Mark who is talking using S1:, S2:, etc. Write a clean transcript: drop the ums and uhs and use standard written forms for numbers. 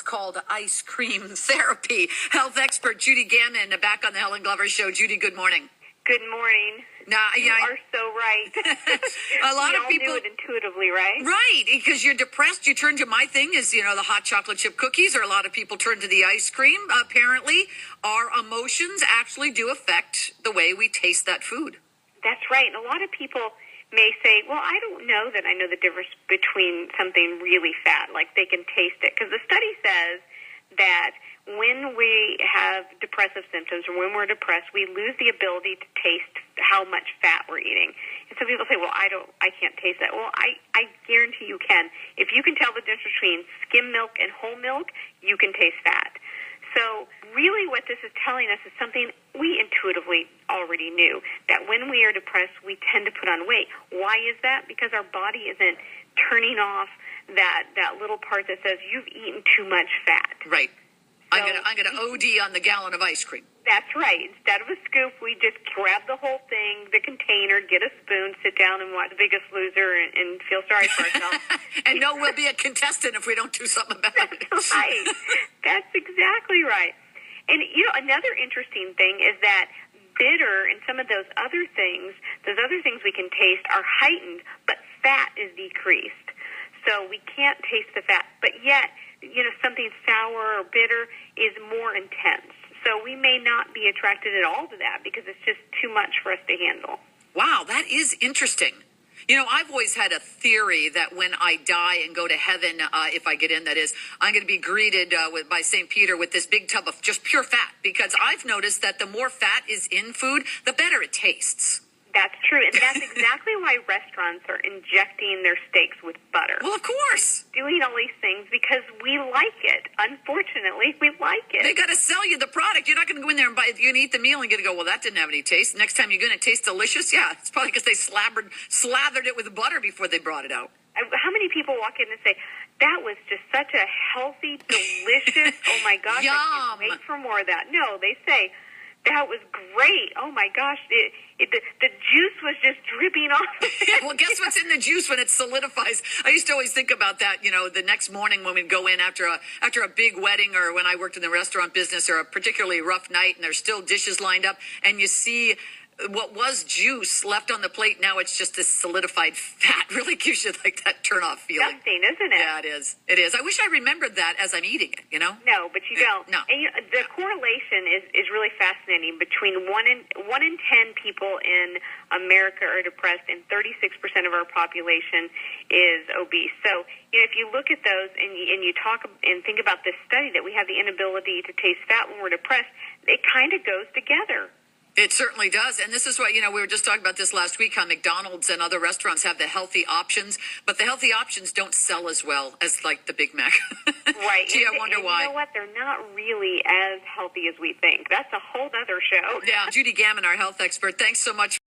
S1: called ice cream therapy. Health expert Judy Gaman back on the Helen Glover Show. Judy, good morning.
S2: Good morning. You are so right.
S1: A lot of people
S2: knew it intuitively, right?
S1: Right, because you're depressed. You turn to my thing is, the hot chocolate chip cookies, or a lot of people turn to the ice cream. Apparently, our emotions actually do affect the way we taste that food.
S2: That's right. And a lot of people may say, well, I don't know that I know the difference between something really fat, like they can taste it. Because the study says that when we have depressive symptoms or when we're depressed, we lose the ability to taste how much fat we're eating. And so people say, well, I can't taste that. Well, I guarantee you can. If you can tell the difference between skim milk and whole milk, you can taste fat. So really what this is telling us is something we intuitively already knew, that when we are depressed, we tend to put on weight. Why is that? Because our body isn't turning off that little part that says you've eaten too much fat.
S1: Right.
S2: So
S1: I'm gonna OD on the gallon of ice cream.
S2: That's right. Instead of a scoop, we just grab the whole thing, the container, get a spoon, sit down and watch The Biggest Loser and feel sorry for ourselves.
S1: And know we'll be a contestant if we don't do something about it.
S2: That's right. That's exactly right. And, another interesting thing is that bitter and some of those other things we can taste are heightened, but fat is decreased. So we can't taste the fat. But yet, something sour or bitter is more intense. So we may not be attracted at all to that because it's just too much for us to handle.
S1: Wow, that is interesting. I've always had a theory that when I die and go to heaven, if I get in, that is, I'm going to be greeted by St. Peter with this big tub of just pure fat, because I've noticed that the more fat is in food, the better it tastes.
S2: That's true, and that's exactly why restaurants are injecting their steaks with butter.
S1: Well, of course.
S2: Doing all these things because we like it. Unfortunately, we like it.
S1: They got to sell you the product. You're not going to go in there and buy it. You're going to eat the meal and get to go, well, that didn't have any taste. Next time you're going to taste delicious. Yeah, it's probably because they slathered it with butter before they brought it out.
S2: How many people walk in and say, that was just such a healthy, delicious, oh my gosh,
S1: Yum.
S2: I can't wait for more of that. No, they say, that was great. Oh, my gosh. The juice was just dripping off.
S1: Well, guess what's in the juice when it solidifies? I used to always think about that, the next morning when we'd go in after a big wedding, or when I worked in the restaurant business, or a particularly rough night, and there's still dishes lined up, and you see what was juice left on the plate. Now it's just this solidified fat. Really gives you like that turn-off feeling.
S2: Disgusting, isn't it?
S1: Yeah, it is. It is. I wish I remembered that as I'm eating it,
S2: No, but you don't.
S1: No.
S2: And the correlation is really fascinating between 1 in 10 people in America are depressed, and 36% of our population is obese. So, if you look at those and you talk and think about this study that we have the inability to taste fat when we're depressed, it kind of goes together.
S1: It certainly does. And this is why, we were just talking about this last week, how McDonald's and other restaurants have the healthy options, but the healthy options don't sell as well as like the Big Mac.
S2: Right.
S1: Gee, I wonder why.
S2: You know what? They're not really as healthy as we think. That's a whole other show.
S1: Yeah. Judy Gaman, our health expert. Thanks so much